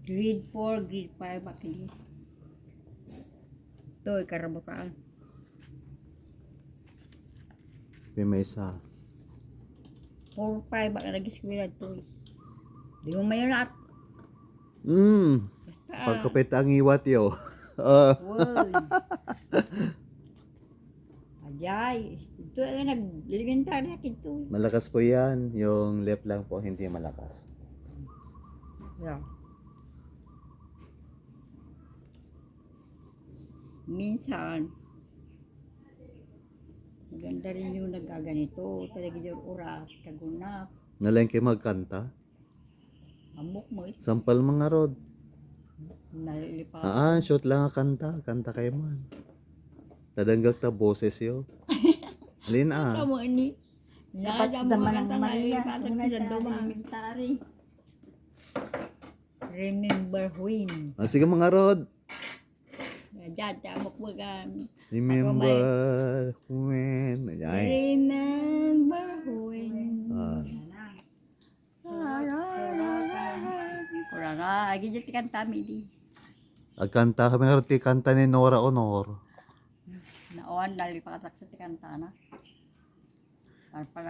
Grade 4, grade 5 akili. Ito, karabukaan. May isa. 4, 5 baka lagi skwela ito. Di mo mayo na at. Basta. Pagkapit ang iwat yo. Woy. Ajay. Ito ay nag-elementary na ito. Malakas po yan. Yung left lang po, hindi malakas. Yeah. Minsan, maganda rin yung nagaganito. Talaga yung oras, kaguna. Nalain kayo magkanta? Amok mo ito. Sampal mga rod. Nalilipa. Shoot lang ang kanta. Kanta kayo man. Tadanggag ta boses yo. Alin Kamu ini. Dapat sa daman ng Maria. Sunod sa elementary. Remember when. Sige mga rod. Dad, amok mo kan. Remember when. Ay. Remember when. Kurang lagi jadi kan kami di. Agkanta kami nga ti kanta ni Nora Honor. Naon dali pakatak sa kanta na.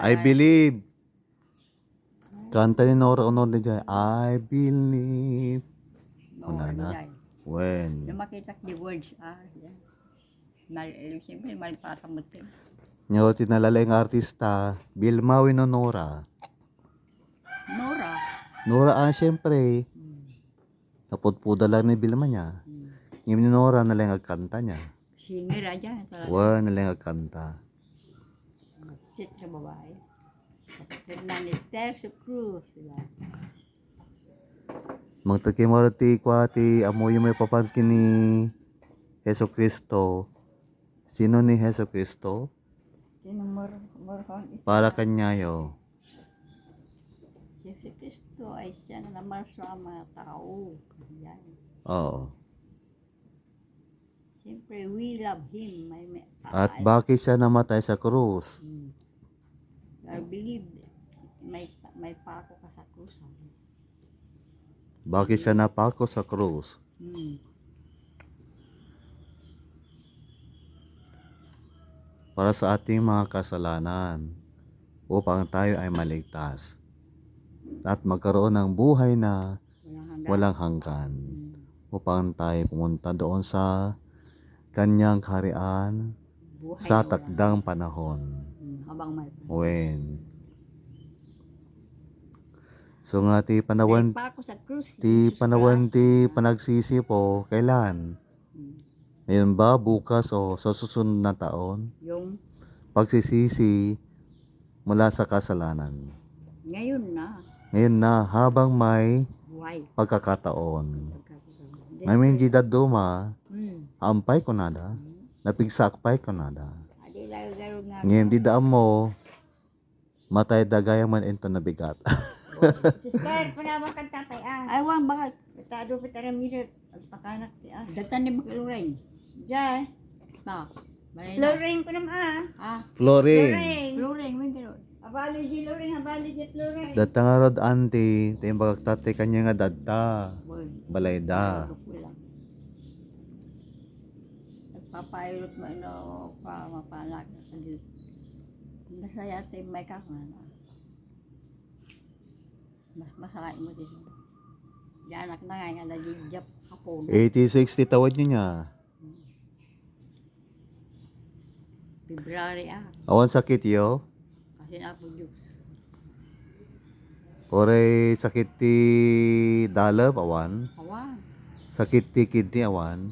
I believe. Kanta ni Nora Honor ni Jay. I believe. Una na. When. Yung makita the words yan. Siyempre malipatamot din. Nyo tinalala yung artista. Vilma Winonora. Nora. Nora siyempre. Napudpuda lang ni Vilma niya. Ngayon ni Nora nalang agkanta niya. Singer aja. Nalang agkanta. Tit sa babae. Fernandez Tercio Cruz. Magtagkimara ti kwati amoy may papangkin ni Heso Kristo. Sino ni Heso Kristo? Para kanya yo. Si Cristo ay siya na naman sa mga tao. Yan. Oo. Siyempre, we love Him. At bakit siya namatay sa krus? I believe may pako ka sa krus. Bakit siya napako sa krus? Para sa ating mga kasalanan upang tayo ay maligtas at magkaroon ng buhay na walang hanggan upang tayo pumunta doon sa kanyang kaharian sa takdang panahon. Habang may When. So nga ti panawan pako sa krus. ti panagsisi po kailan? Ngayon ba bukas o sa susunod na taon? Yung Pagsisisi mula sa kasalanan. ngayon na. Ngayon na habang may Buhay. pagkakataon. Ngayon di daduma, ampay ko nada. Napigsakpay ko nada. Adi laro nga. Ngayon di daan mo, matay dagayang man ento na bigat. Sister, panawang kang tatay Ay, wang bakit? Tado pa tara minute. Agpakanak ti Datan ni makalureng. Diyan. Na. Balay na. Loreng ko naman Floring. Loreng. Lureng, may gano'n. Abali di loreng, abali di loreng. Datangarod anti, tayong bagagtatay kanya nga dadta. Balayda. Nagpapairot mo ino pa mapanak. Nasaya tayo may kakana. Mas masakay mo din. Yanak na nga nga nagijap ako. 80-60 tawad nyo niya. February Awan sakit yo. Kasi na po Diyos. Ore sakit ti dalab awan. Awan. Sakit ti kidney awan.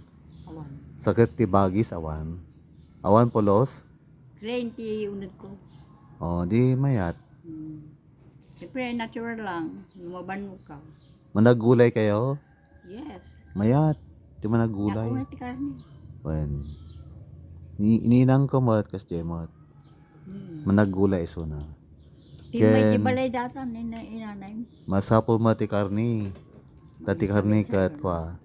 Awan. Sakit ti bagis awan. Awan polos. 20 unit ko. Di mayat. Siyempre, natural lang. Lumaban mo ka. Managulay kayo? Yes. Mayat. Di managulay. Nauna ti karne. Wen. Ininang ko mat kas jemot. Managulay iso na. Di may balay datan inanay mo. Masapol mati karni. Tati karni katwa.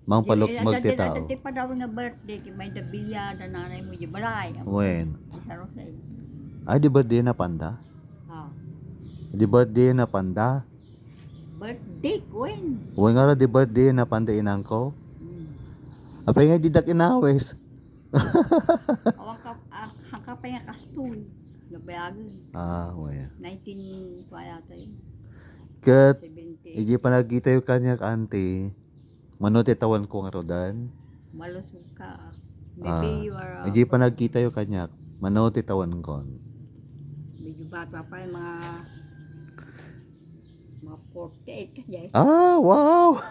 Mang palukmag ti tao. Dati pa daw nga birthday, may dabiya, da nanay mo, di balay. Wen. Sa Rosel. Ay di birthday na panda? Ha. Di birthday na panda? Birthday. birthday ko yun. Uy nga ra di birthday na pandainang ko. Apay nga didak inawes. Awang ka, ang kapay nga kastoy. Nabayagan. Uy. 19 pa yata yun. Kat, 78. iji pa nagkita yung kanya auntie. Manote tawan ko nga rodan. Malusog ka. Maybe you are Iji pa nagkita yung kanya. Manote tawan ko. medyo bata pa yung mga 48 ka dyan. Wow!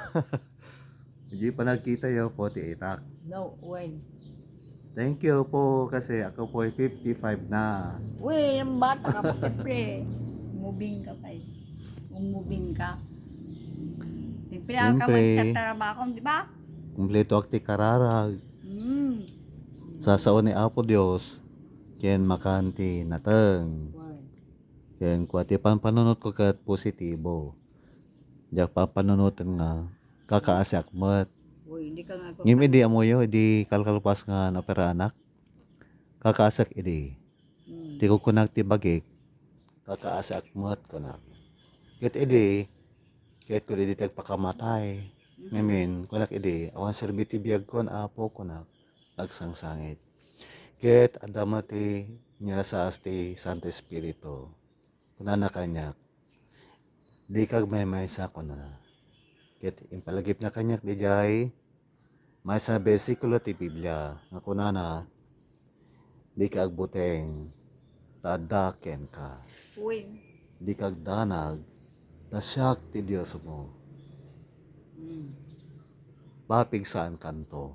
Iji pa nagkita yung 48 ak. No, when? Thank you po kasi ako po ay 55 na. Uy, yung bata ka pa siyempre. Moving ka pa eh. Moving ka. Siyempre ka Siyempre. magtatrabaho, di ba? Kumpleto akti kararag. Hmm. Sa sao ni Apo Dios. Ken makanti nateng. Well, Ken kuati panunot ko kat positibo. Jak panunot nga kakaasyak mat. uy, hindi ka nga Ngim idi amoyo idi kalkalpas nga napera anak. Kakaasak idi. Hmm. Ti ko kunak ti bagik. Kakaasak mat kunak. Ket idi ket ko di pakamatay. Ngamin kunak idi awan serbiti biag kon apo kunak agsangsangit. Ket adamati niya sa asti Santo Espiritu. Kunana kanyak. Di kag may sa kunana. Ket impalagip na kanyak di jay may sa bersikulo ti Biblia nga kunana di kag buteng tadaken ka. Uy. Di kag danag nasyak ti Dios mo. Hmm. Bapig saan kanto.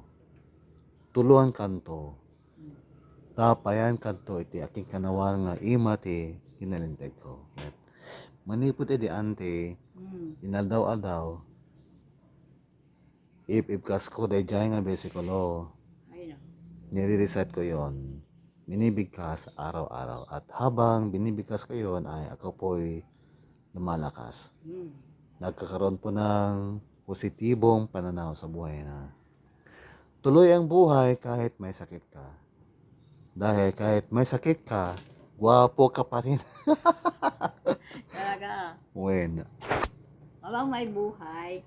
Tuluan kanto. Tapayan kanto iti aking kanawar nga ima ti kinalinteg ko. Ket manipot iti ante Hmm. inaldaw-aldaw if kas ko dayjay nga besikulo. Ay na. Nire-reset ko yon. Binibigkas araw-araw. At habang binibigkas ko yon ay ako po'y lumalakas. Hmm. Nagkakaroon po ng positibong pananaw sa buhay na tuloy ang buhay kahit may sakit ka. Dahil kahit may sakit ka, gwapo ka pa rin. Talaga. When Habang may buhay.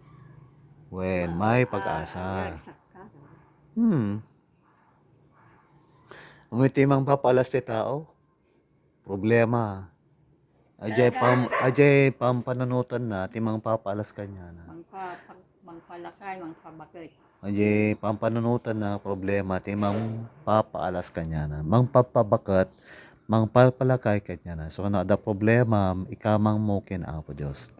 may pag-asa. Ragsak ka. Umitimang papalas ti tao. Problema. Ajay pampanunutan na, timang papalas kanya na. Mangpalakay, mangpabakit. Ajay pampanunutan na problema, timang papaalas kanya na. Mangpapabakat, mangpalpalakay kanya na. So ano ada problema, ikamang mo kin Apo Diyos.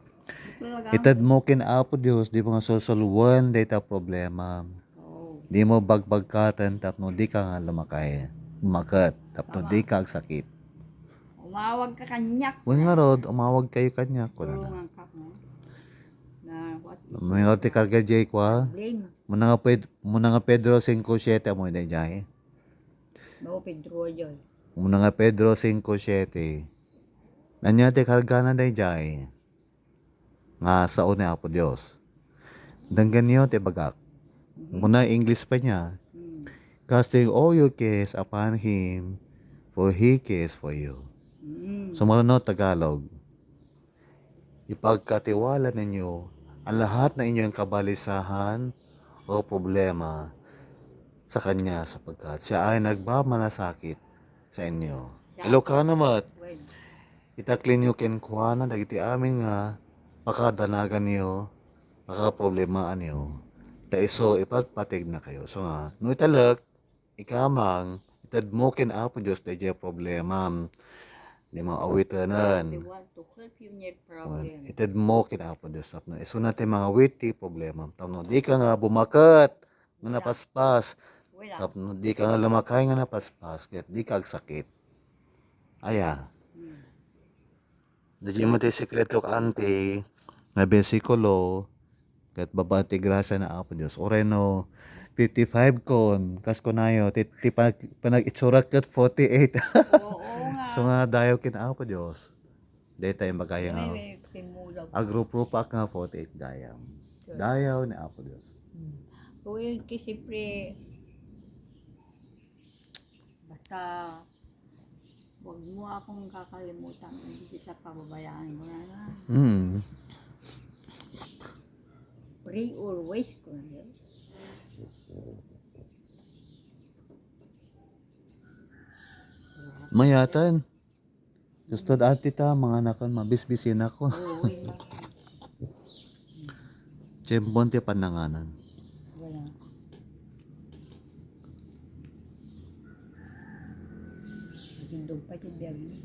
Talaga. Itad mo kin Apo Diyos, di mo nga susulwan data problema. Oh. Di mo bagbagkatan, tapno di ka nga lumakay. Lumakat, tapno di ka sakit. Umawag ka kanyak. Wen nga rod, umawag kayo kanya ko na. Tulungan ka mo. Na what is May nga ti karga jay kwa. blame? Muna nga Pedro 5:7 mo na jay. No, Pedro Joy. Muna nga Pedro 5:7. Nanya ti karga na day jay. Nga sao ni Apo Dios. Danggan niyo ti bagak. Muna English pa niya. Hmm. Casting all your cares upon him, for he cares for you. Hmm. Sumunod Tagalog. Ipagkatiwala ninyo ang lahat na inyong kabalisahan o problema sa Kanya sapagkat siya ay nagmamalasakit sa inyo. Ilocano mat, When? itaklin nyo kenkwana dagiti amin nga makadanagan niyo, makaproblemaan niyo. Daiso ipagpatig na kayo. So nga, no italag, ikamang, itad mo kin Apo Diyos dahil problema. Di mo They awitanan. want to help you in your problem. Itad mo kinapo Diyos no. Iso natin mga witty problema. Tapno di ka nga bumakat nga napaspas. Wala. Tapno di ka nga lumakay nga napaspas. Kaya di ka sakit. Aya. Hmm. Dadi mo tayo sekreto kante nga besikulo kat babati grasya na Apo Diyos. Oreno 55 kon kas kunayo ti panag itsurat kat 48. Oo nga. So nga dayo kin Apo Diyos. Day tayo magaya nga. May timulaw. Agrupo-pak nga 48 dayaw. Dayaw ni Apo Diyos. Kung yun kasi pre, basta huwag mo akong kakalimutan, hindi kita pababayaan mo na. Free always ko na yun. Mayatan. Gusto dati ta, mga anak mabisbisin ako. Oo, yun lang. Tsembon ti pananganan. Wala. Sindog pa yung biyag mo.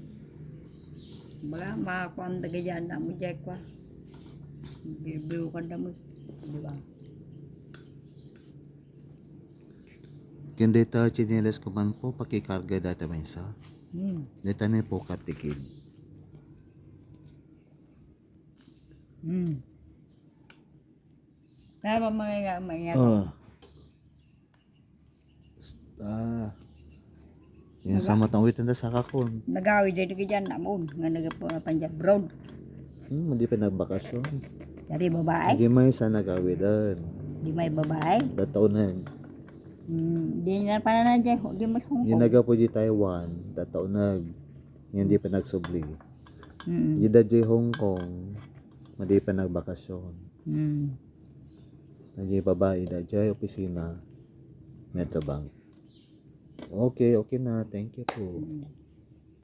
Baga, makakuha ang dagayan na mo, Jack, wa. Biru ka na mo. Di ba? Kende ta chinelas ko man po, pakikarga dati may isa. Dito na po katikid. Kaya ba mga Yan sa matang witan na sa kakon. nagawi dito ka dyan na mo. Nga nagapanja brown. Hindi pa nagbakasyon. Dari babae. Hindi may sa nagawidan. Di may babae. Dataunan. Di na pa na dyan. Di mas Hong Yung Kong. naga po di Taiwan, dataunan. Hindi pa nagsubli. Mm. Di da di Hong Kong, hindi pa nagbakasyon. Nandiyan babae da di opisina, Metrobank. Okay na. Thank you po.